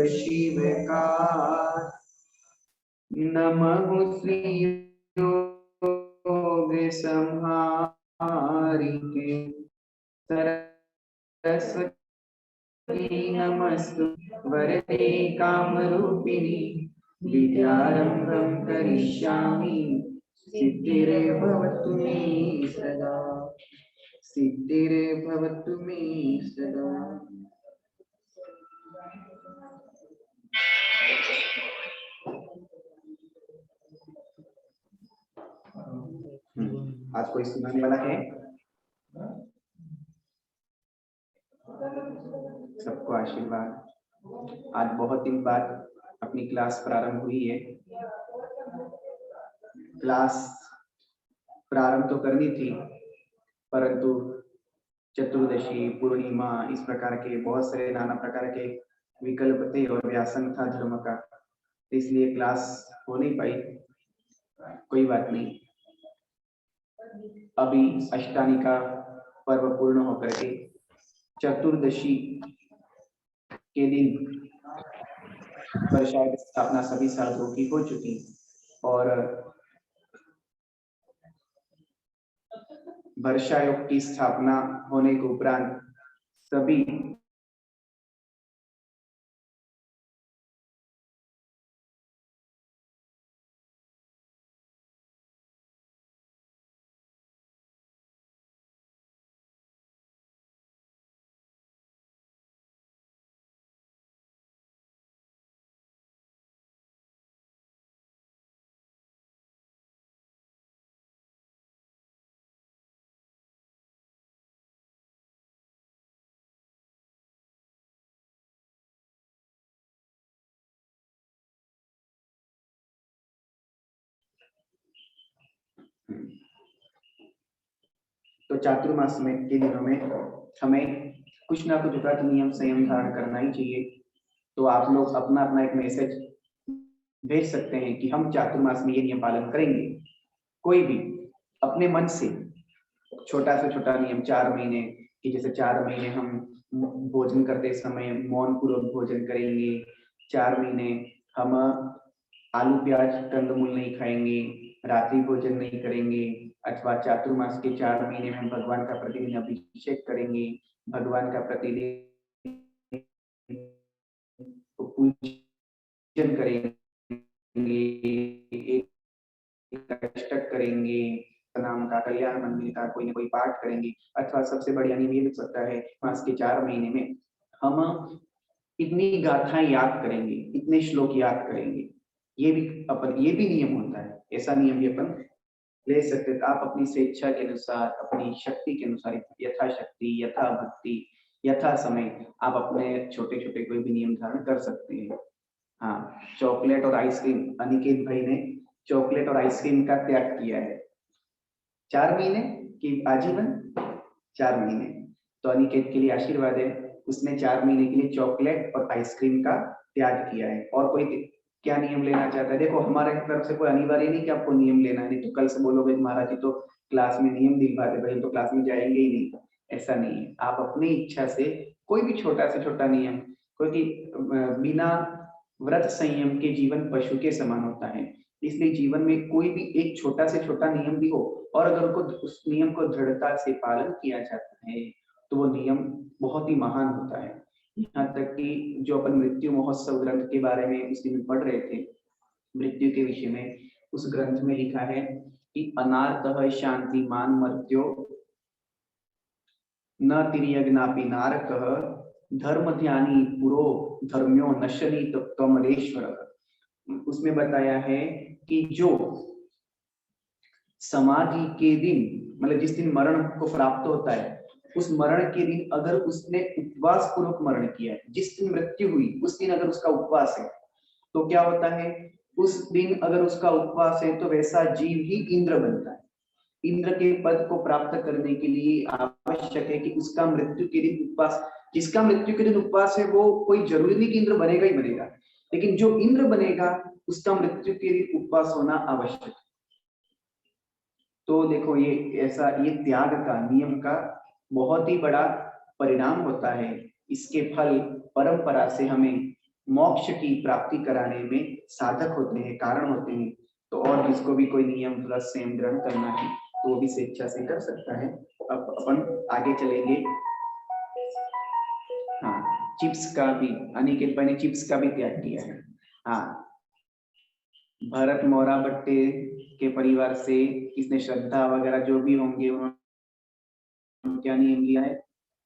शिवकार नमः श्री योग संहारिके सरस्वती नमस्तु वरदे कामरूपिणी विद्यारंभं करिष्यामि सिद्धिर्भवतु मे सदा सिद्धिर्भवतु मे सदा। आज कोई सुनाने वाला है? सबको आशीर्वाद। आज बहुत दिन बाद अपनी क्लास प्रारंभ हुई है। क्लास प्रारंभ तो करनी थी, परंतु चतुर्दशी पूर्णिमा इस प्रकार के बहुत सारे नाना प्रकार के विकल्प थे और व्यासंग था धर्म का, इसलिए क्लास हो नहीं पाई। कोई बात नहीं, अभी अष्टानी का पर्व पूर्ण होकर के चतुर्दशी के दिन वर्षा की स्थापना सभी साधुओं की हो चुकी और वर्षा योग की स्थापना होने के उपरांत सभी तो चातुर्मास में के दिनों में हमें कुछ ना कुछ व्रत नियम संयम धारण करना ही चाहिए। तो आप लोग अपना अपना एक मैसेज भेज सकते हैं कि हम चातुर्मास में ये नियम पालन करेंगे। कोई भी अपने मन से छोटा से छोटा नियम 4 महीने कि जैसे 4 महीने हम भोजन करते समय मौन पूर्वक भोजन करेंगे, 4 महीने हम आलू प्याज कंदमूल नहीं खाएंगे, रात्रि भोजन नहीं करेंगे, अथवा चातुर्मास के 4 महीने में हम भगवान का प्रतिदिन अभिषेक करेंगे, भगवान का प्रतिदिन पूजन करेंगे, एक अष्टक करेंगे, नाम का कल्याण मंदिर का कोई ना कोई पाठ करेंगे, अथवा सबसे बढ़िया नियम ये भी सकता है मास के 4 महीने में हम इतनी गाथाएं याद करेंगे, इतने श्लोक याद करेंगे। ये भी नियम होता है, ऐसा नियम भी अपन ले सकते। तो आप अपनी स्वेच्छा के अनुसार, अपनी शक्ति के अनुसार, यथाशक्ति, यथा भक्ति, यथा समय आप अपने छोटे छोटे कोई भी नियम धारण कर सकते हैं। हाँ, चॉकलेट और आइसक्रीम, अनिकेत भाई ने चॉकलेट और आइसक्रीम का त्याग किया है 4 महीने की आजीवन 4 महीने। तो अनिकेत के लिए आशीर्वाद है, उसने 4 महीने के लिए चॉकलेट और आइसक्रीम का त्याग किया है। और कोई क्या नियम लेना चाहता है? देखो, हमारे तरफ से कोई अनिवार्य नहीं कि आपको नियम लेना है, नहीं तो कल से बोलोगे महाराज जी तो क्लास में नियम दिलवाते भाई, तो क्लास में जाएंगे ही नहीं। ऐसा नहीं है, आप अपनी इच्छा से कोई भी छोटा से छोटा नियम, क्योंकि बिना व्रत संयम के जीवन पशु के समान होता है, इसलिए जीवन में कोई भी एक छोटा से छोटा नियम भी हो और अगर उस नियम को दृढ़ता से पालन किया जाता है तो वो नियम बहुत ही महान होता है। यहाँ तक कि जो अपन मृत्यु महोत्सव ग्रंथ के बारे में उस दिन पढ़ रहे थे, मृत्यु के विषय में, उस ग्रंथ में लिखा है कि अनार्तः शांतिमान मर्त्यो न तिर्यग्नापि नारकः धर्म ध्यानी पुरो धर्म्यो नश्यति त्वमरेश्वर। उसमें बताया है कि जो समाधि के दिन, मतलब जिस दिन मरण को प्राप्त होता है, उस मरण के दिन अगर उसने उपवास पूर्वक मरण किया है, जिस दिन मृत्यु हुई उस दिन अगर उसका उपवास है तो क्या होता है, उस दिन अगर उसका उपवास है तो वैसा जीव ही इंद्र बनता है। इंद्र के पद को प्राप्त करने के लिए आवश्यक है कि उसका मृत्यु के दिन उपवास, जिसका मृत्यु के दिन उपवास है वो कोई जरूरी नहीं कि इंद्र बनेगा ही बनेगा, लेकिन जो इंद्र बनेगा उसका मृत्यु के दिन उपवास होना आवश्यक है। तो देखो, ये त्याग का, नियम का बहुत ही बड़ा परिणाम होता है। इसके फल परंपरा से हमें मोक्ष की प्राप्ति कराने में साधक होते हैं, कारण होते हैं। तो और जिसको भी कोई नियम व्रत संयम ग्रहण करना है तो वो भी स्वेच्छा से कर सकता है। अब अपन आगे चलेंगे। हाँ, चिप्स का भी अनिकेत भाई ने चिप्स का भी त्याग किया है। हाँ, भरत मोरा भट्टे के परिवार से किसने श्रद्धा वगैरह जो भी होंगे उन्होंने क्या नियम लिया है?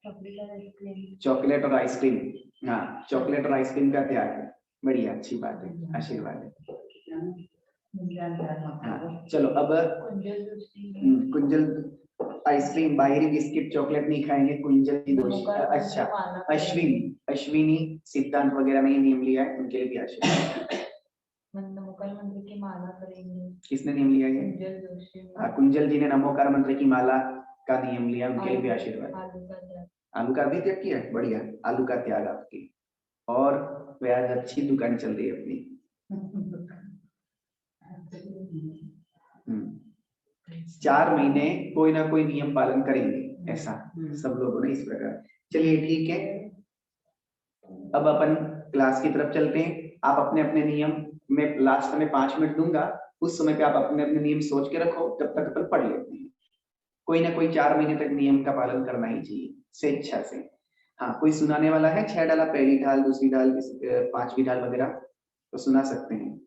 चॉकलेट और आइसक्रीम। हाँ, चॉकलेट और आइसक्रीम का त्याग है। बढ़िया, अच्छी बात है, आशीर्वाद है। हाँ, चलो अब कुंजल आइसक्रीम, बाहरी बिस्किट चॉकलेट नहीं खाएंगे, कुंजल की दोष। अच्छा, अश्विनी सिद्धांत वगैरह में नियम लिया है, उनके लिए भी आशीर्वाद। नमोकार मंत्र की माला करेंगे। किसने नियम लिया है? कुंजल जी ने नमोकार मंत्र की माला का नियम लिया, उनके लिए भी आशीर्वाद। आलू का भी त्याग किया, बढ़िया, आलू का त्याग आपकी। और प्याज अच्छी दुकान चल रही है अपनी। 4 महीने कोई ना कोई नियम पालन करेंगे, ऐसा सब लोगों ने इस प्रकार। चलिए ठीक है, अब अपन क्लास की तरफ चलते हैं। आप अपने अपने नियम में लास्ट में 5 मिनट दूंगा, उस समय पे आप अपने अपने नियम सोच के रखो, तब तक अपन पढ़ लेते हैं। कोई ना कोई 4 महीने तक नियम का पालन करना ही चाहिए स्वेच्छा से। हाँ, कोई सुनाने वाला है? 6 डाला, पहली ढाल, दूसरी ढाल, 5वीं ढाल वगैरह तो सुना सकते हैं।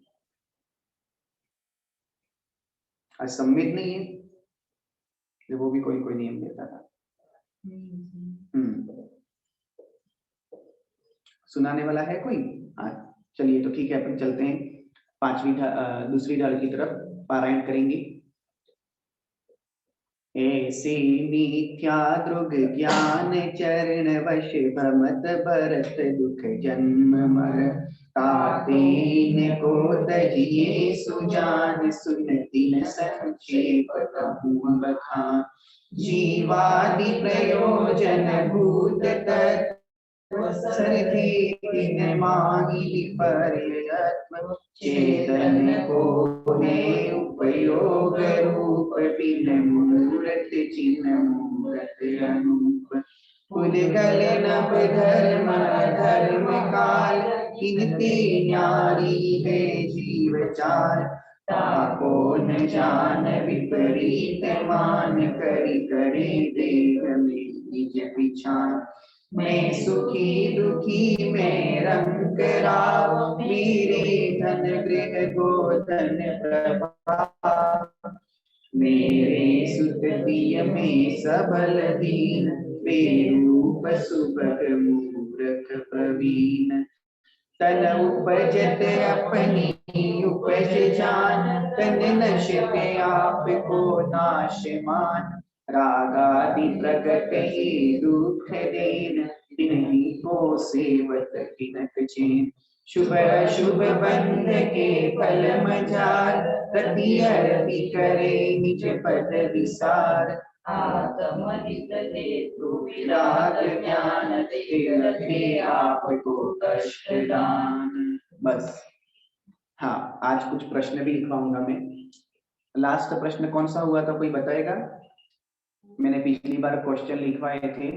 आज संबित नहीं है, वो भी कोई नियम देता था। सुनाने वाला है कोई? हाँ, चलिए तो ठीक है, अपन चलते हैं दूसरी ढाल की तरफ, पारायण करेंगे। ऐसे मिथ्या दृग ज्ञान चरण वश भ्रमत भरत दुख जन्म मर तातेन को तजिए सुजान सुनति न संक्षेप कहूँ बखान जीवादि प्रयोजन भूत तत्व सर्वधि माही विपर्यत्म चेतन को ने उपयोग रूप बिन मूर्त चिन्ह मूर्त अनूप उदगल नभ धर्म धर्म काल किनते न्यारी है जीव चार ताको न जान विपरीत मान करी करे देह में निज विचार मैं सुखी दुखी मैं रंग राव मेरे धन गृह गोधन प्रभा मेरे सुत दिय में सबल दीन बेरूप सुभग मूरख प्रवीण तन उपजत अपनी उपज जान तन नश्यते आप को नाशमान रागादि प्रकट ही दुख देन तिन्हीं को सेवत किनक चेन शुभ अशुभ बंध के फल मजार रति अरति करे निज पद विसार आत्महित हेतु विराग ज्ञान दे रखे आपको कष्ट दान। बस हाँ, आज कुछ प्रश्न भी लिखवाऊंगा मैं। लास्ट प्रश्न कौन सा हुआ था, कोई बताएगा? मैंने पिछली बार क्वेश्चन लिखवाए थे,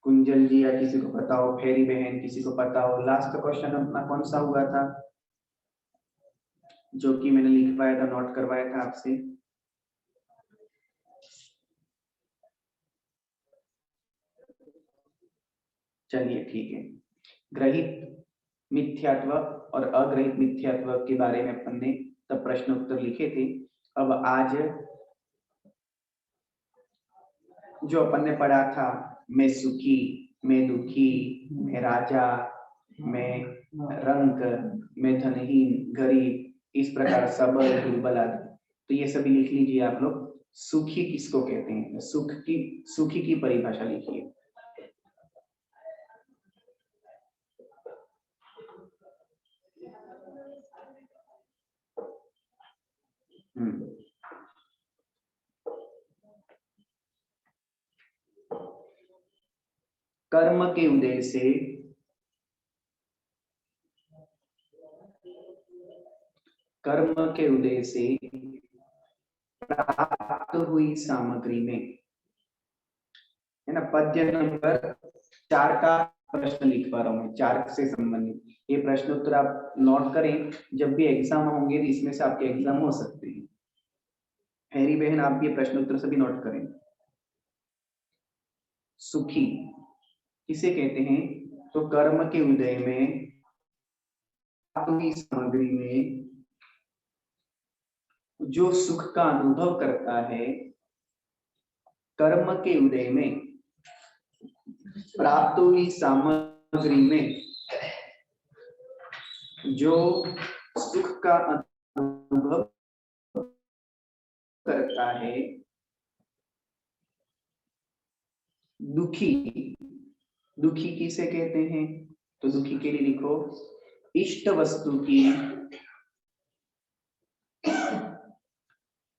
कुंजल जी या किसी को पता हो, फेरी बहन किसी को पता हो, लास्ट क्वेश्चन अपना कौन सा हुआ था जो कि मैंने लिखवाया था, नोट करवाया था आपसे? चलिए ठीक है, ग्रहित मिथ्यात्व और अग्रहित मिथ्यात्व के बारे में अपन ने तब प्रश्न उत्तर लिखे थे। अब आज जो अपन ने पढ़ा था, मैं सुखी, मैं दुखी, मैं राजा, मैं रंक, मैं धनहीन, गरीब, इस प्रकार सबल दुर्बल आदि, तो ये सभी लिख लीजिए आप लोग। सुखी किसको कहते हैं? सुखी की परिभाषा लिखिए। कर्म के उदय से प्राप्त हुई सामग्री में है ना। पद्य नंबर 4 का प्रश्न लिख पा रहा हूँ मैं, 4 से संबंधित। ये प्रश्न उत्तर आप नोट करें, जब भी एग्जाम होंगे तो इसमें से आपके एग्जाम हो सकते हैं। हैरी बहन आप भी प्रश्न उत्तर सभी नोट करें। सुखी किसे कहते हैं? तो कर्म के उदय में, अपनी सामग्री में जो सुख का अनुभव करता है, कर्म के उदय में प्राप्त हुई सामग्री में जो सुख का अनुभव करता है, दुखी। दुखी किसे कहते हैं? तो दुखी के लिए लिखो, इष्ट वस्तु की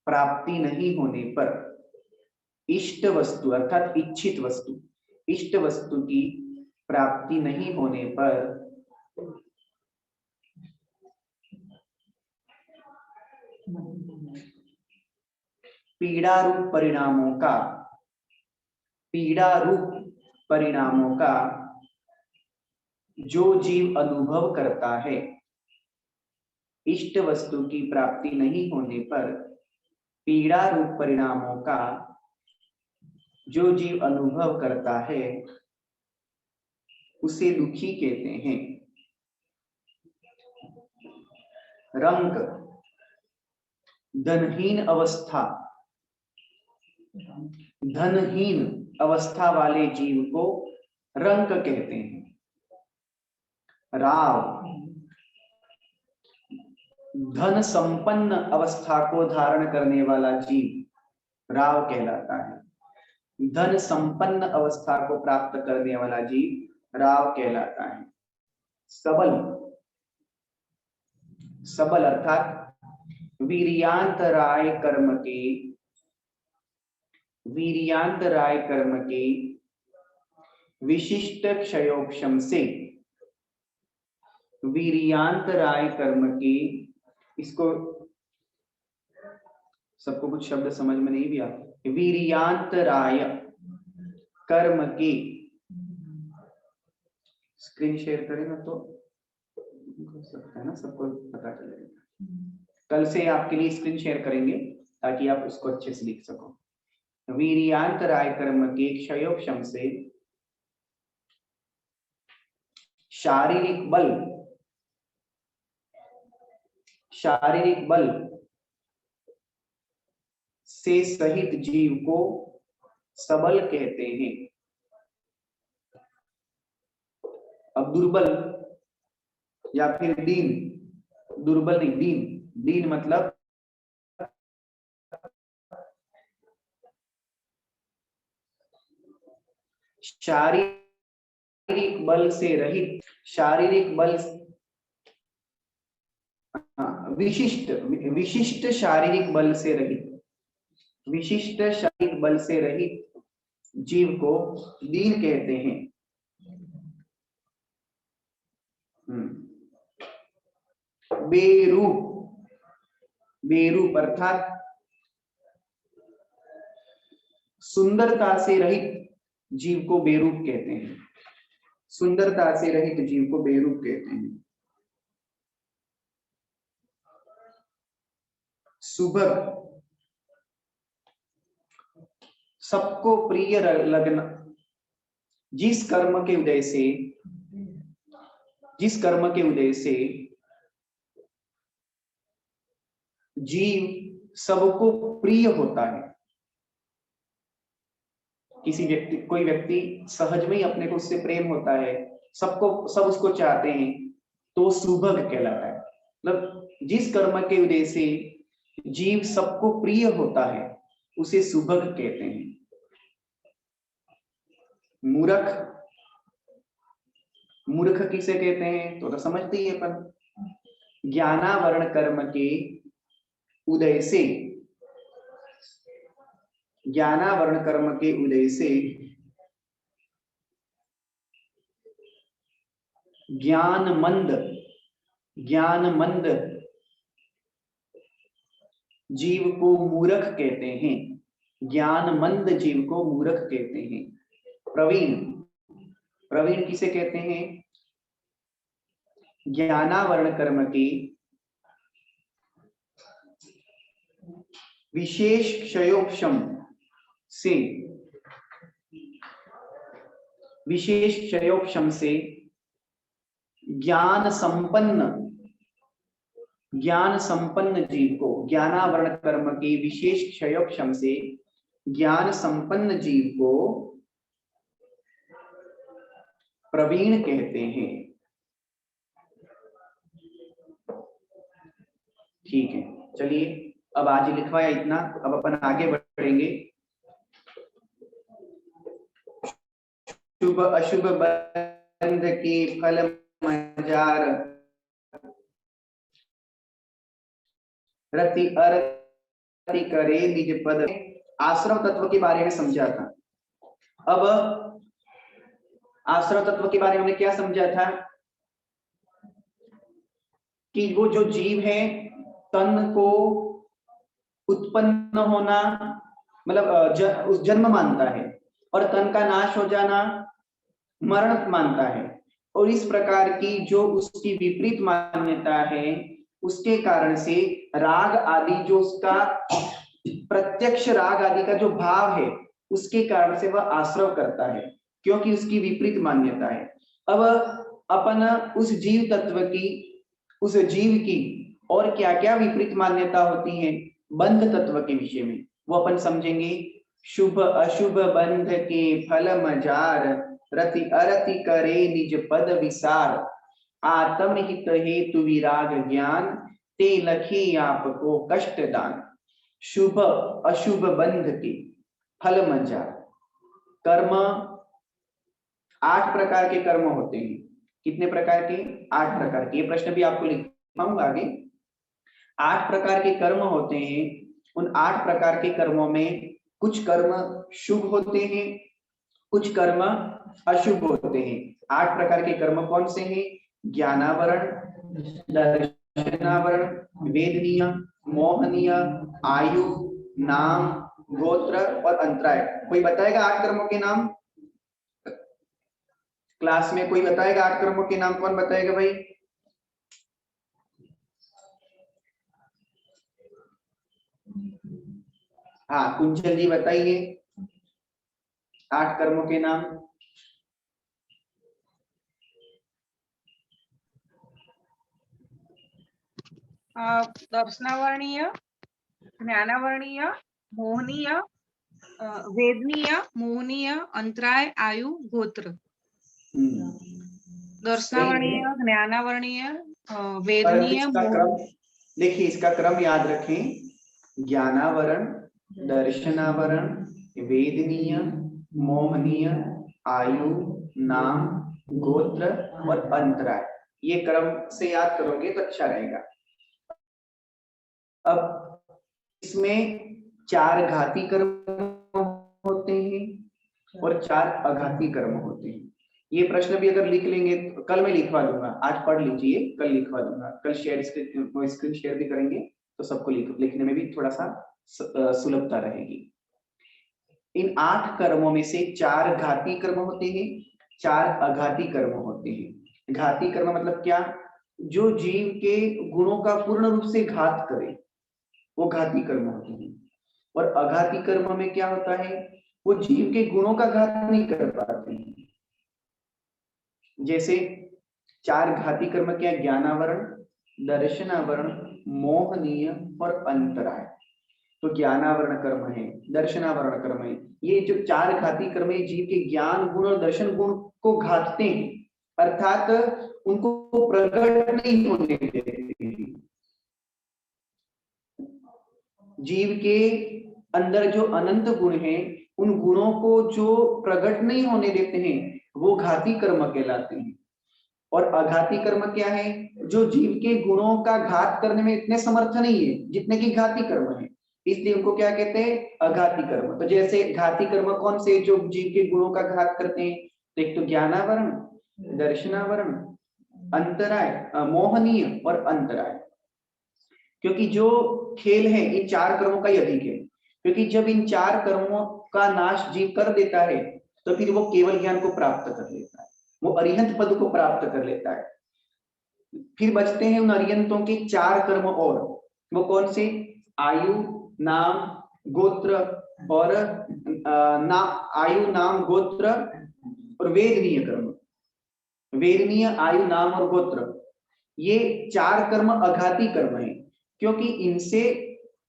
प्राप्ति नहीं होने पर, इष्ट वस्तु अर्थात इच्छित वस्तु, इष्ट वस्तु की प्राप्ति नहीं होने पर पीड़ा रूप परिणामों का, पीड़ा रूप परिणामों का जो जीव अनुभव करता है, इष्ट वस्तु की प्राप्ति नहीं होने पर पीड़ा रूप परिणामों का जो जीव अनुभव करता है, उसे दुखी कहते हैं। रंक धनहीन अवस्था, धनहीन अवस्था वाले जीव को रंक कहते हैं। राव धन संपन्न अवस्था को धारण करने वाला जीव राव कहलाता है। धन संपन्न अवस्था को प्राप्त करने वाला जीव राव कहलाता है। सबल, सबल अर्थात वीर्यांतराय कर्म के, वीर्यांतराय कर्म के विशिष्ट क्षयोक्षम से, वीर्यांतराय कर्म के, इसको सबको कुछ शब्द समझ में नहीं भी आते। वीर्यांतराय कर्म के, स्क्रीन शेयर करें ना तो हो सकता है ना, सबको पता चलेगा। कल से आपके लिए स्क्रीन शेयर करेंगे ताकि आप उसको अच्छे से लिख सको। वीर्यांतराय कर्म के क्षयोक्षम से शारीरिक बल, शारीरिक बल से सहित जीव को सबल कहते हैं। अब दुर्बल या फिर दीन, दुर्बल नहीं, दीन, दीन मतलब शारीरिक बल से रहित, शारीरिक बल, विशिष्ट, विशिष्ट शारीरिक बल से रहित, विशिष्ट शारीरिक बल से रहित जीव को दीन कहते हैं। बेरूप, बेरूप अर्थात सुंदरता से रहित जीव को बेरूप कहते हैं। सुंदरता से रहित जीव को बेरूप कहते हैं। सुभग, सबको प्रिय लगना, जिस कर्म के उदय से, जिस कर्म के उदय से जीव सबको प्रिय होता है। किसी व्यक्ति, कोई व्यक्ति सहज में ही अपने को उससे प्रेम होता है, सबको, सब उसको चाहते हैं, तो सुभग कहलाता है। मतलब जिस कर्म के उदय से जीव सबको प्रिय होता है उसे सुभग कहते हैं। मूर्ख, मूर्ख किसे कहते हैं तो समझते ही है अपन। ज्ञानावरण कर्म के उदय से, ज्ञानावरण कर्म के उदय से ज्ञानमंद, ज्ञानमंद जीव को मूर्ख कहते हैं। ज्ञानमंद जीव को मूर्ख कहते हैं। प्रवीण, प्रवीण किसे कहते हैं? ज्ञानावरण कर्म की विशेष क्षयोपशम से, विशेष क्षयोपशम से ज्ञान संपन्न जीव को, ज्ञानावरण कर्म के विशेष क्षयोपशम से ज्ञान संपन्न जीव को प्रवीण कहते हैं। ठीक है, चलिए अब आज ही लिखवाया इतना, अब अपन आगे बढ़ेंगे। शुभ अशुभ बंध के फल मजार, रति अरति करे निज पद। आश्रव तत्व के बारे में समझा था। अब आश्रव तत्व के बारे में हमने क्या समझा था कि वो जो जीव है तन को उत्पन्न होना मतलब उस जन्म मानता है, और तन का नाश हो जाना मरण मानता है, और इस प्रकार की जो उसकी विपरीत मान्यता है उसके कारण से राग आदि, जो उसका प्रत्यक्ष राग आदि का जो भाव है उसके कारण से वह आश्रव करता है, क्योंकि उसकी विपरीत मान्यता है। अब अपन उस जीव तत्व की, उस जीव की और क्या क्या विपरीत मान्यता होती है बंध तत्व के विषय में वो अपन समझेंगे। शुभ अशुभ बंध के फल मजार, रति अरति करे निज पद विसार। आत्म हित हेतु विराग ज्ञान, ते लखे आपको कष्ट दान। शुभ अशुभ बंध के फल मजार, कर्म 8 प्रकार के कर्म होते हैं। कितने प्रकार के? 8 प्रकार के। ये प्रश्न भी आपको लिखवाऊंगा आगे। 8 प्रकार के कर्म होते हैं। उन 8 प्रकार के कर्मों में कुछ कर्म शुभ होते हैं, कुछ कर्म अशुभ होते हैं। 8 प्रकार के कर्म कौन से हैं? ज्ञानावरण, दर्शनावरण, वेदनीय, मोहनीय, आयु, नाम, गोत्र और अंतराय। कोई बताएगा 8 कर्मों के नाम? क्लास में कोई बताएगा 8 कर्मों के नाम? कौन बताएगा भाई? हाँ, कुंजल जी बताइए 8 कर्मों के नाम। दर्शनावर्णीय, ज्ञानावर्णीय, मोहनीय, वेदनीय, मोहनीय, अंतराय, आयु, गोत्र। दर्शनावर्णीय, ज्ञानावर्णीय, वेदनीय, देखिए इसका क्रम याद रखें। ज्ञानावरण, दर्शनावरण, वेदनीय, मोहनीय, आयु, नाम, गोत्र और अंतराय। ये क्रम से याद करोगे तो अच्छा रहेगा। अब इसमें 4 घाती कर्म होते हैं और 4 अघाती कर्म होते हैं। ये प्रश्न भी अगर लिख लेंगे तो कल मैं लिखवा दूंगा, आज पढ़ लीजिए, कल लिखवा दूंगा। कल स्क्रीन शेयर भी करेंगे तो सबको लिखने में भी थोड़ा सा सुलभता रहेगी। इन 8 कर्मों में से 4 घाती कर्म होते हैं, 4 अघाती कर्म होते हैं। घाती कर्म मतलब क्या? जो जीव के गुणों का पूर्ण रूप से घात करे वो घाती कर्म होते हैं। और अघाती कर्म में क्या होता है? वो जीव के गुणों का घात नहीं कर पाते हैं। जैसे 4 घाती कर्म क्या? ज्ञानावरण, दर्शनावरण, मोहनीय और अंतराय। तो ज्ञानावरण कर्म है, दर्शनावरण कर्म है, ये जो 4 घाती कर्म है जीव के ज्ञान गुण और दर्शन गुण को घातते हैं, अर्थात उनको प्रकट नहीं होने देते हैं। जीव के अंदर जो अनंत गुण हैं उन गुणों को जो प्रकट नहीं होने देते हैं वो घाती कर्म कहलाते हैं। और अघाती कर्म क्या है? जो जीव के गुणों का घात करने में इतने समर्थ नहीं है जितने की घाती कर्म है, इसलिए उनको क्या कहते हैं? अघाती कर्म। तो जैसे घाती कर्म कौन से जो जीव के गुणों का घात करते हैं? तो एक तो ज्ञानावरण, दर्शनावरण, अंतराय, मोहनीय और अंतराय। क्योंकि जो खेल है इन 4 कर्मों का ही अधिक है, क्योंकि जब इन 4 कर्मों का नाश जीव कर देता है तो फिर वो केवल ज्ञान को प्राप्त कर लेता है, वो अरिहंत पद को प्राप्त कर लेता है। फिर बचते हैं उन अरिहंतों के 4 कर्म और, वो कौन से? आयु, नाम, गोत्र और आयु, नाम, गोत्र और वेदनीय कर्म। वेदनीय, आयु, नाम और गोत्र, ये 4 कर्म अघाती कर्म है, क्योंकि इनसे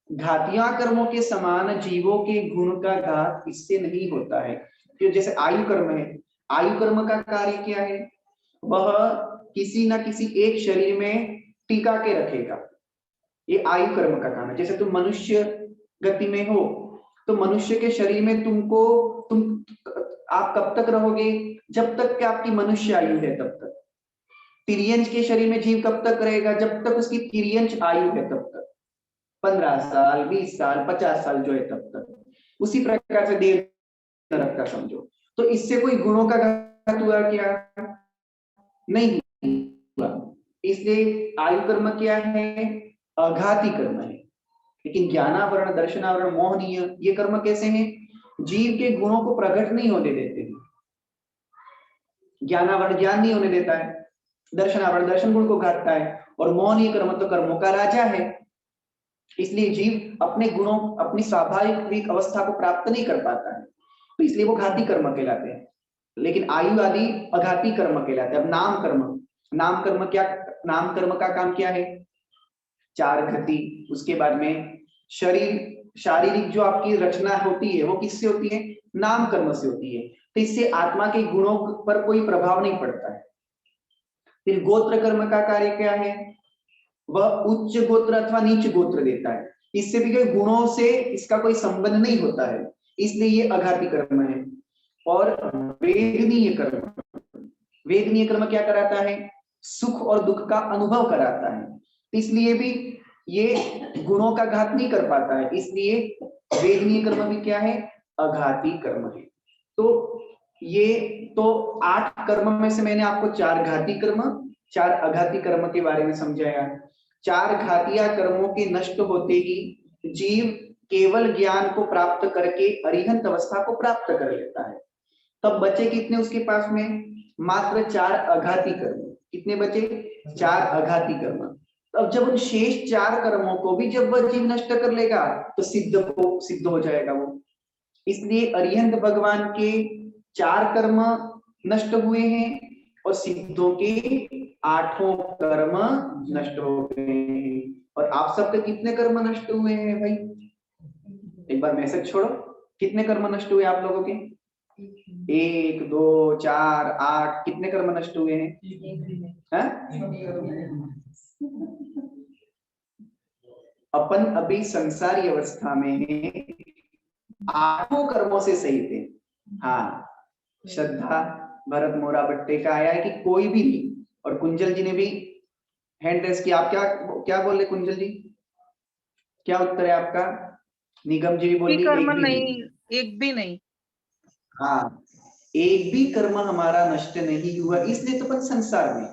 घातिया कर्मों के समान जीवों के गुण का घात इससे नहीं होता है। तो जैसे आयु कर्म है, आयु कर्म का कार्य क्या है? वह किसी ना किसी एक शरीर में टीका के रखेगा, ये आयु कर्म का काम है। जैसे तुम मनुष्य गति में हो, तो मनुष्य के शरीर में आप कब तक रहोगे? जब तक कि आपकी मनुष्य आयु है तब तक। तिर्यंच के शरीर में जीव कब तक रहेगा? जब तक उसकी तिर्यंच आयु है तब तक, 15 साल, 20 साल, 50 साल जो है तब तक। उसी प्रकार से देव नरक का समझो। तो इससे कोई गुणों का घात हुआ क्या? नहीं हुआ। इसलिए आयु कर्म क्या है? अघाती कर्म है। लेकिन ज्ञानावरण, दर्शनावरण, मोहनीय, ये कर्म कैसे हैं? जीव के गुणों को प्रकट नहीं होने देते हैं। ज्ञानावरण ज्ञान नहीं होने देता है, दर्शनावरण दर्शन गुण को घाटता है, और मोहनीय कर्म तो कर्मों का राजा है। इसलिए जीव अपने गुणों, अपनी स्वाभाविक अवस्था को प्राप्त नहीं कर पाता है, तो इसलिए वो घाती कर्म कहलाते हैं। लेकिन आयु आदि अघाती कर्म कहलाते हैं। अब नाम कर्म, नाम कर्म क्या? नाम कर्म का काम क्या है? 4 गति, उसके बाद में शरीर, शारीरिक जो आपकी रचना होती है वो किससे होती है? नाम कर्म से होती है। तो इससे आत्मा के गुणों पर कोई प्रभाव नहीं पड़ता है। फिर गोत्र कर्म का कार्य क्या है? वह उच्च गोत्र अथवा नीच गोत्र देता है। इससे भी कोई गुणों से इसका कोई संबंध नहीं होता है, इसलिए ये अघाती कर्म है। और वेदनीय कर्म, वेदनीय कर्म क्या कराता है? सुख और दुख का अनुभव कराता है, इसलिए भी ये गुणों का घात नहीं कर पाता है, इसलिए वेदनीय कर्म भी क्या है? अघाती कर्म है। तो ये तो 8 कर्म में से मैंने आपको 4 घाती कर्म, 4 अघाती कर्म के बारे में समझाया। 4 घातिया कर्मों के नष्ट होते ही जीव केवल ज्ञान को प्राप्त करके अरिहंत अवस्था को प्राप्त कर लेता है। तब बचे कितने उसके पास में? मात्र 4 अघाती कर्म। कितने बचे? 4 अघाती कर्म। अब जब उन शेष 4 कर्मों को भी जब वह जीव नष्ट कर लेगा तो सिद्ध हो जाएगा वो। इसलिए अरिहंत भगवान के 4 कर्म नष्ट हुए हैं और सिद्धों के 8 कर्म नष्ट हो गए हैं। और आप सबके कितने कर्म नष्ट हुए हैं भाई? एक बार मैसेज छोड़ो, कितने कर्म नष्ट हुए आप लोगों के? 1, 2, 4, 8, कितने कर्म नष्ट हुए हैं? अपन अभी संसारी अवस्था में हैं, 8 कर्मों से सही थे। हाँ, श्रद्धा, भरत मोरा बट्टे का आया है कि कोई भी नहीं, और कुंजल जी ने भी हैंड रेस किया। आप क्या बोल रहे कुंजल जी? क्या उत्तर है आपका? निगम जी भी बोल रही कर्म नहीं, एक भी नहीं। हाँ, एक भी कर्म हमारा नष्ट नहीं हुआ, इसलिए तो अपन संसार में।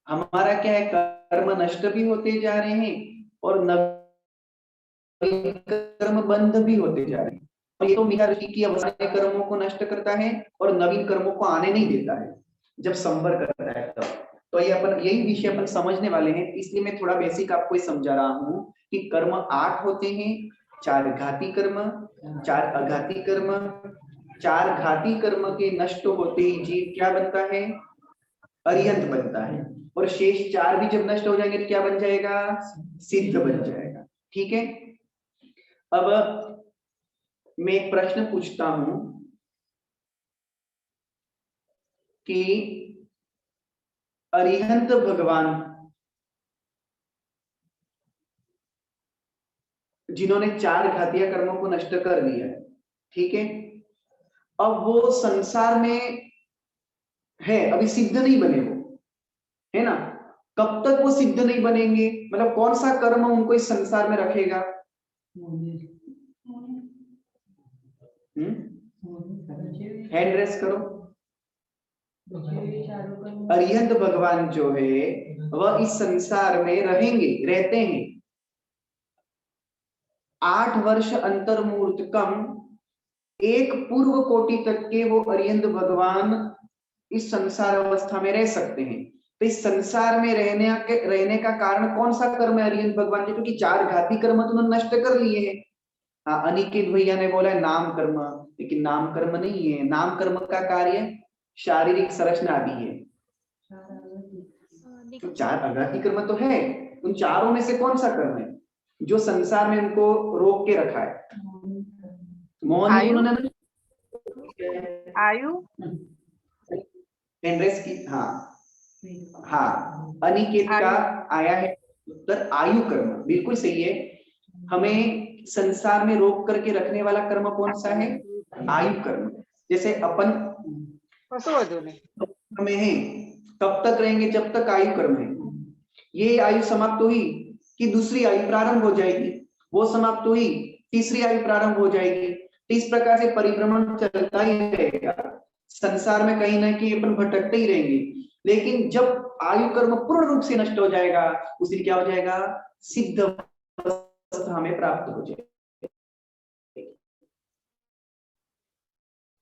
हमारा क्या है? कर्म नष्ट भी होते जा रहे हैं और नवीन कर्म बंध भी होते जा रहे हैं। और ये तो मीरा ऋषि की अवस्था कर्मों को नष्ट करता है और नवीन कर्मों को आने नहीं देता है, जब संवर करता है तब। तो ये अपन यही विषय अपन समझने वाले हैं, इसलिए मैं थोड़ा बेसिक आपको समझा रहा हूँ कि कर्म 8 होते हैं। 4 घाती कर्म, 4 अघाती कर्म। 4 घाती कर्म के नष्ट होते ही जीव क्या बनता है? अरिहंत बनता है। और शेष 4 भी जब नष्ट हो जाएंगे तो क्या बन जाएगा? सिद्ध बन जाएगा। ठीक है। अब मैं एक प्रश्न पूछता हूं कि अरिहंत भगवान जिन्होंने 4 घातिया कर्मों को नष्ट कर दिया है, ठीक है, अब वो संसार में है, अभी सिद्ध नहीं बने वो, है ना? कब तक वो सिद्ध नहीं बनेंगे? मतलब कौन सा कर्म उनको इस संसार में रखेगा? हैंड रेस करो। अरिहंत भगवान जो है वह इस संसार में रहते हैं 8 वर्ष अंतर्मूर्तकम एक पूर्व कोटि तक के वो अरिहंत भगवान इस संसार अवस्था में रह सकते हैं। तो इस संसार में रहने का कारण कौन सा कर्म है अरिहंत भगवान के? क्योंकि 4 घाती कर्म तो उन्होंने नष्ट कर लिए हैं। हाँ, अनिकेत भैया ने बोला है नाम कर्म, लेकिन नाम कर्म नहीं है। नाम कर्म का कार्य शारीरिक संरचना भी है। तो 4 अघाती कर्म तो है, उन चारों में से कौन सा कर्म है जो संसार में उनको रोक के रखा है? मोहन आयु? उन्होंने आयु एंड्रेस की, हाँ अनिकेत का आया है उत्तर आयु कर्म, बिल्कुल सही है। हमें संसार में रोक करके रखने वाला कर्म कौन सा है? आयु कर्म। जैसे अपन में है तब तक रहेंगे जब तक आयु कर्म है। ये आयु समाप्त हुई कि दूसरी आयु प्रारंभ हो जाएगी, वो समाप्त हुई तीसरी आयु प्रारंभ हो जाएगी। तो इस प्रकार से परिभ्रमण चलता ही रहेगा संसार में, कहीं ना कहीं अपन भटकते ही रहेंगे। लेकिन जब आयु कर्म पूर्ण रूप से नष्ट हो जाएगा उस दिन क्या हो जाएगा? सिद्ध अवस्था हमें प्राप्त हो जाएगी।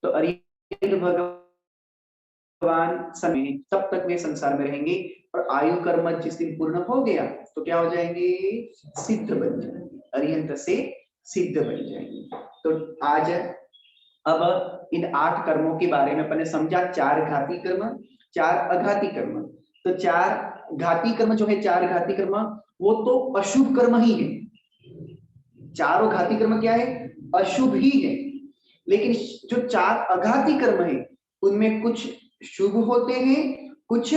तो अरिहंत भगवान समय तब तक वे संसार में रहेंगे और आयु कर्म जिस दिन पूर्ण हो गया तो क्या हो जाएंगे? सिद्ध बन जाएंगे, अरिहंत से सिद्ध बन जाएंगे। तो आज अब इन 8 कर्मों के बारे में अपन ने समझा, 4 घाती कर्म, 4 अघाती कर्म। तो 4 घाती कर्म जो है, 4 घाती कर्म वो तो अशुभ कर्म ही है। चारों घाती कर्म क्या है? अशुभ ही है। लेकिन जो 4 अघाती कर्म है उनमें कुछ शुभ होते हैं, कुछ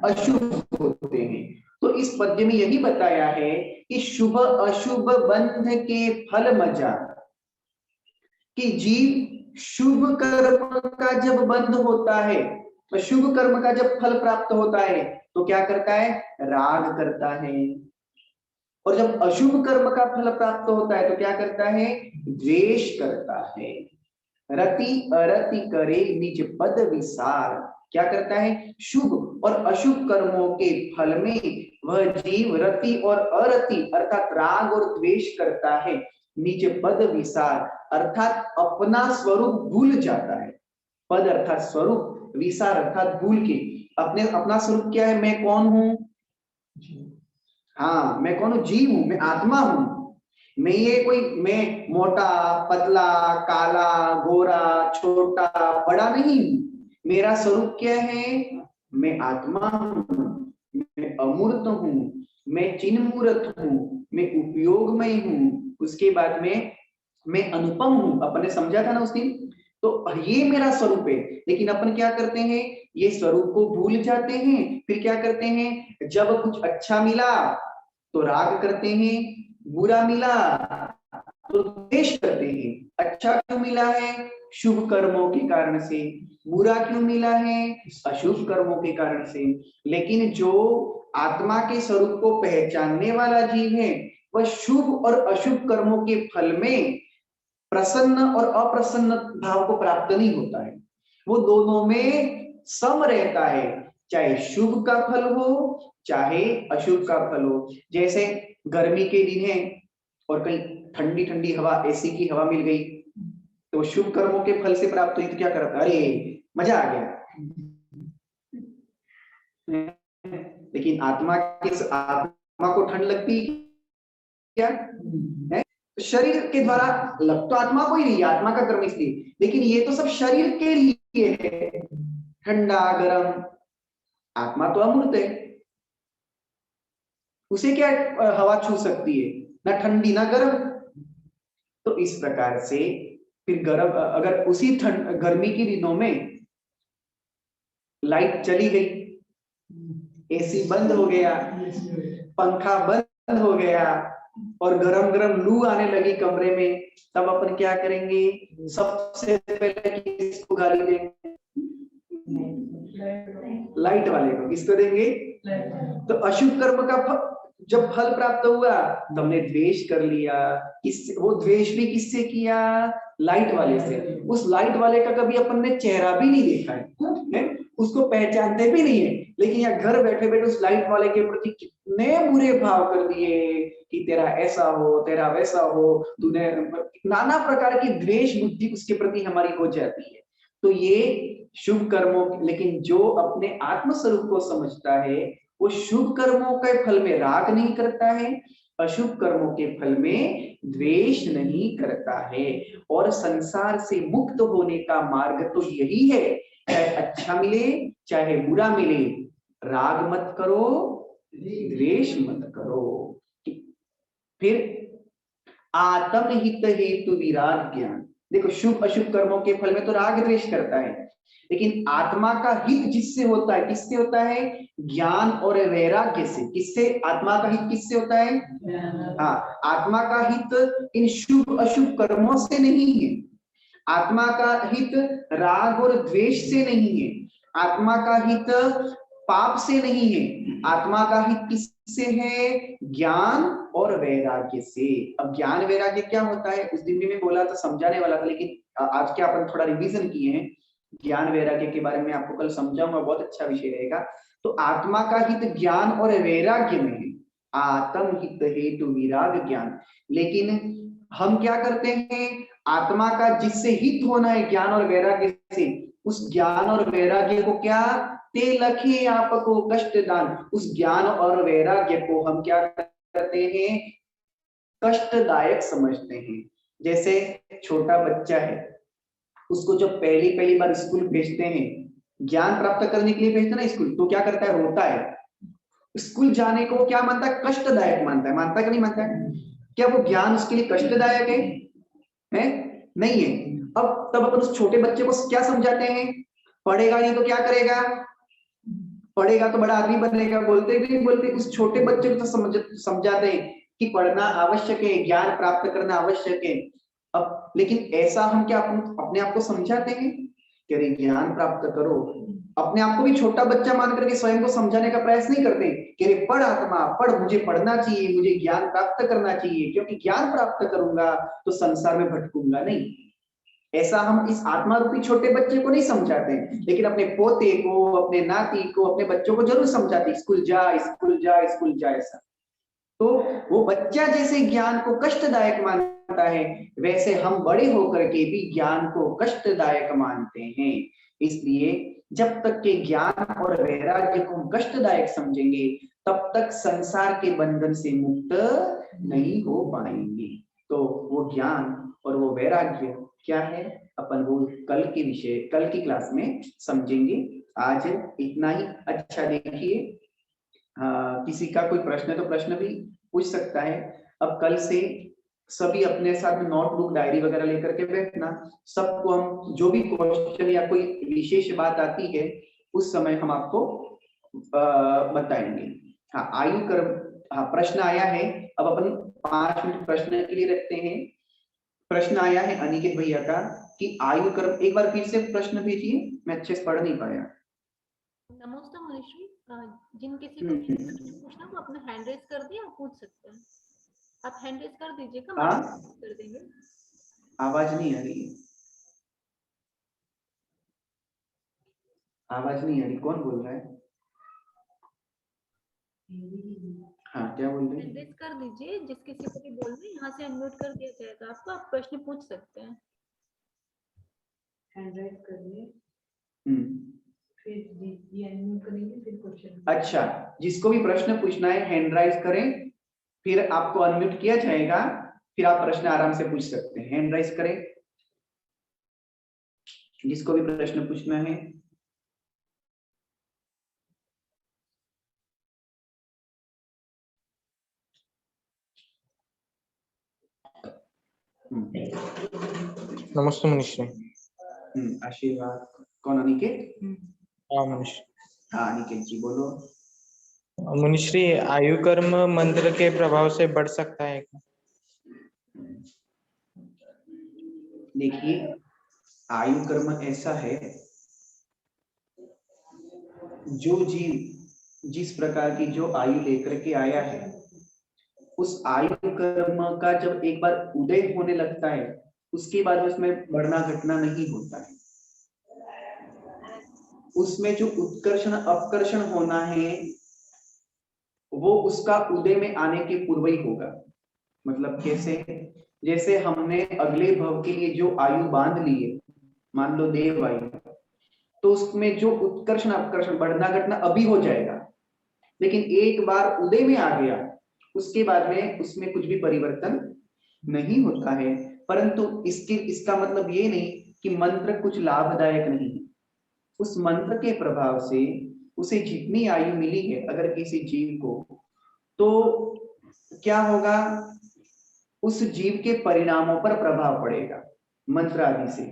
अशुभ होते हैं। तो इस पद्य में यही बताया है कि शुभ अशुभ बंध के फल मजा, कि जीव शुभ कर्म का जब बंध होता है, तो शुभ कर्म का जब फल प्राप्त होता है तो क्या करता है? राग करता है। और जब अशुभ कर्म का फल प्राप्त होता है तो क्या करता है? द्वेष करता है। रति अरति करे निज पद विसार। क्या करता है? शुभ और अशुभ कर्मों के फल में वह जीव रति और अरति अर्थात राग और द्वेष करता है। निज पद विसार अर्थात अपना स्वरूप भूल जाता है। पद अर्थात स्वरूप, विसार अर्थात भूल के। अपना स्वरूप क्या है? मैं कौन हूं? हाँ, मैं कौन हूं? जीव हूं, मैं आत्मा हूं। मैं मोटा पतला काला गोरा छोटा बड़ा नहीं हूं। मेरा स्वरूप क्या है? मैं आत्मा हूं, मैं अमूर्त हूं, मैं चिन्मूर्त हूं, मैं उपयोगमय हूं। उसके बाद में मैं अनुपम हूं, अपन ने समझा था ना उस दिन। तो ये मेरा स्वरूप है। लेकिन अपन क्या करते हैं? ये स्वरूप को भूल जाते हैं। फिर क्या करते हैं? जब कुछ अच्छा मिला तो राग करते हैं, बुरा मिला तो द्वेष करते हैं। अच्छा क्यों मिला है? शुभ कर्मों के कारण से। बुरा क्यों मिला है? अशुभ कर्मों के कारण से। लेकिन जो आत्मा के स्वरूप को पहचानने वाला जीव है वह शुभ और अशुभ कर्मों के फल में प्रसन्न और अप्रसन्न भाव को प्राप्त नहीं होता है। वो दोनों में सम रहता है, चाहे शुभ का फल हो चाहे अशुभ का फल हो। जैसे गर्मी के दिन है और कहीं ठंडी ठंडी हवा, एसी की हवा मिल गई तो शुभ कर्मों के फल से प्राप्त हुई तो क्या करता? अरे मजा आ गया। लेकिन आत्मा को ठंड लगती क्या है? शरीर के द्वारा लग तो आत्मा को ही नहीं, आत्मा का कर्म इसलिए। लेकिन ये तो सब शरीर के लिए है, ठंडा गरम। आत्मा तो अमूर्त है, उसे क्या हवा छू सकती है? ना ठंडी ना गर्म। तो इस प्रकार से फिर गर्म, अगर उसी गर्मी के दिनों में लाइट चली गई, एसी बंद हो गया, पंखा बंद हो गया और गरम गरम लू आने लगी कमरे में, तब अपन क्या करेंगे? सबसे पहले किसको गाली देंगे? लाइट वाले को। किसको देंगे? तो अशुभ कर्म का जब फल प्राप्त हुआ तो हमने द्वेष कर लिया। वो द्वेष भी किससे किया? लाइट वाले से। उस लाइट वाले का कभी अपन ने चेहरा भी नहीं देखा है। उसको पहचानते भी नहीं है, लेकिन यहाँ घर बैठे बैठे उस लाइट वाले के प्रति कितने बुरे भाव कर दिए कि तेरा ऐसा हो, तेरा वैसा हो, तूने, नाना प्रकार की द्वेष बुद्धि उसके प्रति हमारी हो जाती है। तो ये शुभ कर्मों, लेकिन जो अपने आत्म स्वरूप को समझता है वो शुभ कर्मों के फल में राग नहीं करता है, अशुभ कर्मों के फल में द्वेष नहीं करता है। और संसार से मुक्त होने का मार्ग तो यही है, चाहे अच्छा मिले चाहे बुरा मिले, राग मत करो, द्वेष मत करो। फिर आत्म हित हेतु विराग ज्ञान। देखो शुभ अशुभ कर्मों के फल में तो राग द्वेष करता है, लेकिन आत्मा का हित जिससे होता है, किससे होता है? ज्ञान और वैराग्य से। किससे? आत्मा का हित किससे होता है? हाँ, आत्मा का हित इन शुभ अशुभ कर्मों से नहीं है, आत्मा का हित राग और द्वेष से नहीं है, आत्मा का हित पाप से नहीं है, आत्मा का हित किससे है? ज्ञान और वैराग्य से। अब ज्ञान वैराग्य क्या होता है? उस दिन भी मैं बोला था, समझाने वाला था, लेकिन आज क्या अपन थोड़ा रिवीजन किए हैं, ज्ञान वैराग्य के बारे में आपको कल समझाऊंगा, बहुत अच्छा विषय रहेगा। तो आत्मा का हित ज्ञान और वैराग्य में है, आत्म हित हेतु विराग ज्ञान। लेकिन हम क्या करते हैं? आत्मा का जिससे हित होना है ज्ञान और वैराग्य से, उस ज्ञान और वैराग्य को क्या? ते लखे आपको कष्ट दान। उस ज्ञान और वैराग्य को हम क्या करते हैं? कष्टदायक समझते हैं। जैसे छोटा बच्चा है, उसको जब पहली पहली बार स्कूल भेजते हैं, ज्ञान प्राप्त करने के लिए भेजते हैं ना स्कूल, तो क्या करता है? रोता है। स्कूल जाने को क्या मानता है? कष्टदायक मानता है। मानता है कि नहीं मानता है? क्या वो ज्ञान उसके लिए कष्टदायक है? नहीं है। अब तब अपन उस छोटे बच्चे को क्या समझाते हैं? पढ़ेगा नहीं तो क्या करेगा? पढ़ेगा तो बड़ा आदमी बनेगा। बोलते भी नहीं बोलते, उस छोटे बच्चे को तो समझाते हैं कि पढ़ना आवश्यक है, ज्ञान प्राप्त करना आवश्यक है। अब लेकिन ऐसा हम क्या अपने आप को समझाते हैं कि अरे ज्ञान प्राप्त करो? अपने आप को भी छोटा बच्चा मान करके स्वयं को समझाने का प्रयास नहीं करते कि अरे पढ़ आत्मा, पढ़, मुझे पढ़ना चाहिए, मुझे ज्ञान प्राप्त करना चाहिए, क्योंकि ज्ञान प्राप्त करूंगा तो संसार में भटकूंगा नहीं। ऐसा हम इस आत्मा रूपी छोटे बच्चे को नहीं समझाते, लेकिन अपने पोते को, अपने नाती को, अपने बच्चों को जरूर समझाते, स्कूल जा, स्कूल जा, स्कूल जा। ऐसा तो वो बच्चा जैसे ज्ञान को कष्टदायक मानता है, वैसे हम बड़े होकर के भी ज्ञान को कष्टदायक मानते हैं। इसलिए जब तक के ज्ञान और वैराग्य को हम कष्टदायक समझेंगे, तब तक संसार के बंधन से मुक्त नहीं हो पाएंगे। तो वो ज्ञान और वो वैराग्य क्या है, अपन वो कल के विषय, कल की क्लास में समझेंगे। आज इतना ही। अच्छा देखिए, किसी का कोई प्रश्न है तो प्रश्न भी पूछ सकता है। अब कल से सभी अपने साथ नोटबुक डायरी वगैरह लेकर के बैठना। सबको हम जो भी क्वेश्चन या कोई विशेष बात आती है उस समय हम आपको बताएंगे। हाँ, आयु कर्म, हाँ प्रश्न आया है। अब अपन 5 मिनट प्रश्न के लिए रखते हैं। प्रश्न आया है अनिकेत भैया का कि आयु कर्म, एक बार फिर से प्रश्न भेजिए, मैं अच्छे से पढ़ नहीं पाया। नमस्ते मनीषी, जिन किसी को प्रश्न पूछना वो अपना हैंड रेज कर दिए, आप पूछ सकते हैं। आप हैंड रेज कर दीजिएगा, हाँ, कर देंगे। आवाज नहीं आ रही है, आवाज नहीं आ रही। कौन बोल रहा है? हाँ, क्या बोल रहे हैं? हैंड रेज कर दीजिए, जिस किसी को भी बोलना है यहाँ से अनम्यूट कर दिया जाएगा आपको, आप प्रश्न पूछ सकते हैं। हैंड राइज करिए, फिर ये अनम्यूट करेंगे, फिर क्वेश्चन। अच्छा, जिसको भी प्रश्न पूछना है हैंड राइज करें, फिर आपको अनम्यूट किया जाएगा, फिर आप प्रश्न आराम से पूछ सकते हैं। हैंड राइज करें जिसको भी प्रश्न पूछना है। नमस्ते मनीष। आशीर्वाद। कौन? अनिकेत? हाँ मनीष। हाँ अनिकेत जी बोलो। मनीश्री, आयु कर्म मंत्र के प्रभाव से बढ़ सकता है क्या? देखिए, आयु कर्म ऐसा है, जो जीव जिस प्रकार की जो आयु लेकर के आया है, उस आयु कर्म का जब एक बार उदय होने लगता है, उसके बाद उसमें बढ़ना घटना नहीं होता है। उसमें जो उत्कर्षण अपकर्षण होना है वो उसका उदय में आने के पूर्व ही होगा। मतलब कैसे? जैसे हमने अगले भव के लिए जो आयु बांध ली है, मान लो देव आयु, तो उसमें जो उत्कर्षण अपकर्षण बढ़ना घटना अभी हो जाएगा, लेकिन एक बार उदय में आ गया उसके बाद में उसमें कुछ भी परिवर्तन नहीं होता है। परंतु इसका मतलब ये नहीं कि मंत्र कुछ लाभदायक नहीं है। उस मंत्र के प्रभाव से उसे जितनी आयु मिली है अगर किसी जीव को, तो क्या होगा, उस जीव के परिणामों पर प्रभाव पड़ेगा मंत्र आदि से।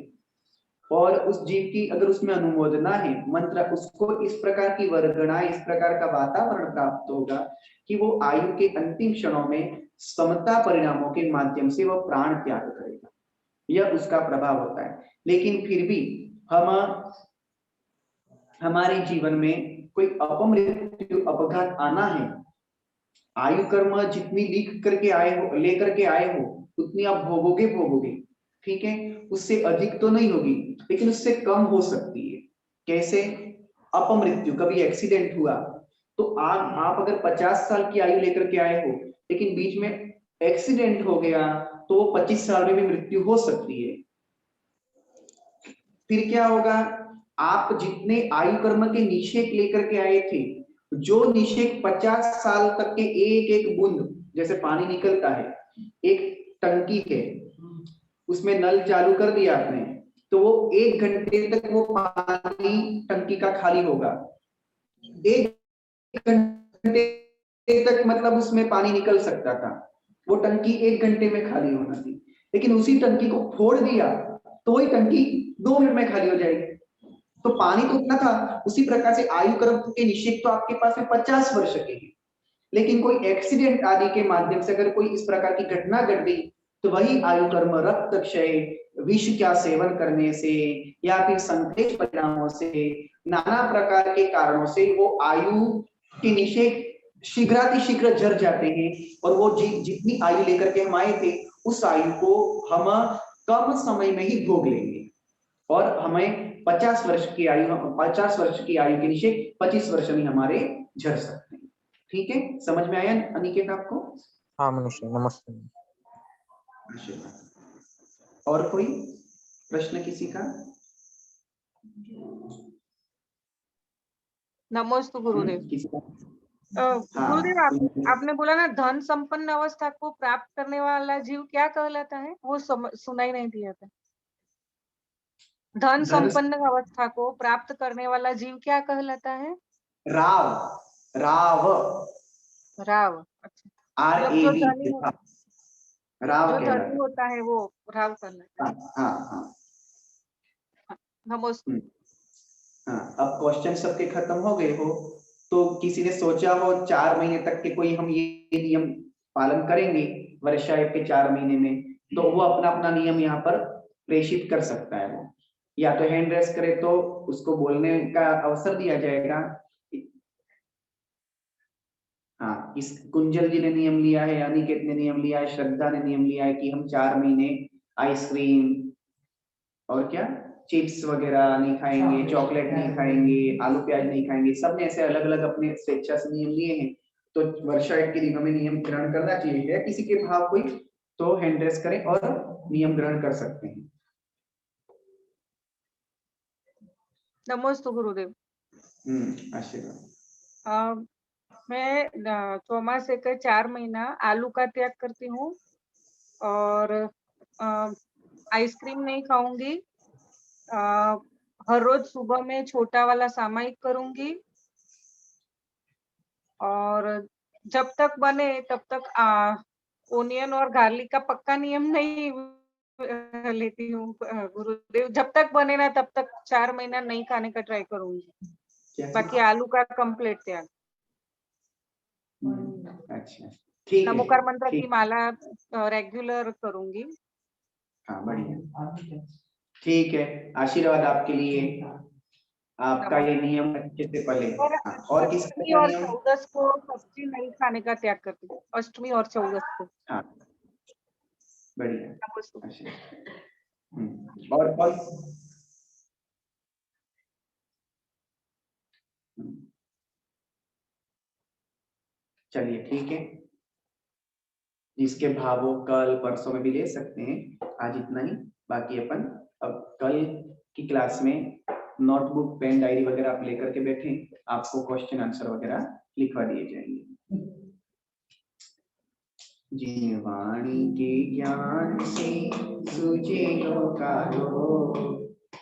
और उस जीव की अगर उसमें अनुमोदना है मंत्र, उसको इस प्रकार की वर्गणा, इस प्रकार का वातावरण प्राप्त होगा कि वो आयु के अंतिम क्षणों में समता परिणामों के माध्यम से वह प्राण त्याग करेगा। यह उसका प्रभाव होता है। लेकिन फिर भी हमारे जीवन में कोई अपमृत्यु अपघात आना है, आयु कर्म जितनी लेकर के आए हो उतनी आप भोगोगे, ठीक है, उससे अधिक तो नहीं होगी लेकिन उससे कम हो सकती है। कैसे? अपमृत्यु, कभी एक्सीडेंट हुआ तो आप अगर 50 साल की आयु लेकर के आए हो लेकिन बीच में एक्सीडेंट हो गया तो 25 साल में भी मृत्यु हो सकती है। फिर क्या होगा, आप जितने आयु कर्म के निषेक लेकर के आए थे, जो निषेक 50 साल तक के एक एक बूंद, जैसे पानी निकलता है, एक टंकी है उसमें नल चालू कर दिया आपने, तो वो 1 घंटे तक वो पानी टंकी का खाली होगा। 1 घंटे तक मतलब उसमें पानी निकल सकता था, वो टंकी 1 घंटे में खाली होना थी। लेकिन उसी टंकी को फोड़ दिया तो वही टंकी 2 मिनट में खाली हो जाएगी। तो पानी तो उतना था। उसी प्रकार से आयु कर्म के निषेक तो आपके पास में 50 वर्ष के हैं, लेकिन कोई एक्सीडेंट आदि के माध्यम से अगर कोई इस प्रकार की घटना घट गई तो वही आयु कर्म रक्त क्षय, विष का सेवन करने से या फिर संकेत परिणामों से, नाना प्रकार के कारणों से वो आयु के निषेक शीघ्रातिशीघ्र झड़ जाते हैं और वो जितनी आयु लेकर के हम आए थे उस आयु को हम कम समय में ही भोग लेंगे और हमें 50 वर्ष की आयु के निषेक 25 वर्ष में हमारे झड़ सकते हैं। ठीक है, समझ में आया अनिकेत आपको? हाँ मनुष्य, नमस्ते। और कोई प्रश्न किसी का? नमोस्तु गुरुदेव। किसी का? गुरुदेव आपने बोला ना धन संपन्न अवस्था को प्राप्त करने वाला जीव क्या कहलाता है? वो सुनाई नहीं दिया था। धन संपन्न अवस्था को प्राप्त करने वाला जीव क्या कहलाता है? राव। अच्छा, RAV, राव जो धनी कहलाता होता है वो राव कहलाता है। हाँ। नमस्ते। हाँ, अब क्वेश्चन सबके खत्म हो गए हो तो किसी ने सोचा हो 4 महीने तक के कोई हम ये नियम पालन करेंगे वर्षा के 4 महीने में, तो वो अपना अपना नियम यहाँ पर प्रेषित कर सकता है। वो या तो हैंड रेस करे तो उसको बोलने का अवसर दिया जाएगा। हाँ, इस कुंजल जी ने नियम लिया है, अनिकेत ने नियम लिया है, श्रद्धा ने नियम लिया है कि हम 4 महीने आइसक्रीम और क्या चिप्स वगैरह नहीं खाएंगे, चॉकलेट नहीं खाएंगे, आलू प्याज नहीं खाएंगे। सबने ऐसे अलग अलग अपने स्वेच्छा से नियम लिए हैं। तो वर्षा के दिनों में नियम ग्रहण करना चाहिए। है किसी के भाव कोई तो हैंड रेस करें और नियम ग्रहण कर सकते हैं। नमस्ते गुरुदेव। आशीर्वाद। मैं चौमासे के 4 महीना आलू का त्याग करती हूँ और आइसक्रीम नहीं खाऊंगी। हर रोज सुबह में छोटा वाला सामायिक करूंगी और जब तक बने तब तक ओनियन और गार्लिक का पक्का नियम नहीं लेती हूँ गुरुदेव। जब तक बने ना तब तक 4 महीना नहीं खाने का ट्राई करूंगी। बाकी आलू का कंप्लीट त्याग। अच्छा, ठीक है। नमोकार मंत्र की माला रेगुलर करूंगी। हाँ, बढ़िया, ठीक है। आशीर्वाद आपके लिए, आपका ये नियम अच्छे से पले। और किसी अष्टमी का और नियम? 14 को सब्जी नहीं खाने का त्याग करती हूँ। अष्टमी और 14 को। हाँ, बढ़िया। नमस्ते। और चलिए ठीक है, जिसके भावों कल परसों में भी ले सकते हैं, आज इतना ही। बाकी अपन अब कल की क्लास में नोटबुक पेन डायरी वगैरह आप लेकर के बैठे, आपको क्वेश्चन आंसर वगैरह लिखवा दिए जाएंगे। जिन वाणी के ज्ञान से सूझे का रो,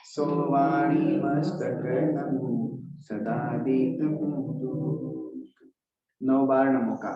सो वाणी मस्तक नमो सदा देत हूँ। 9 बार नमो का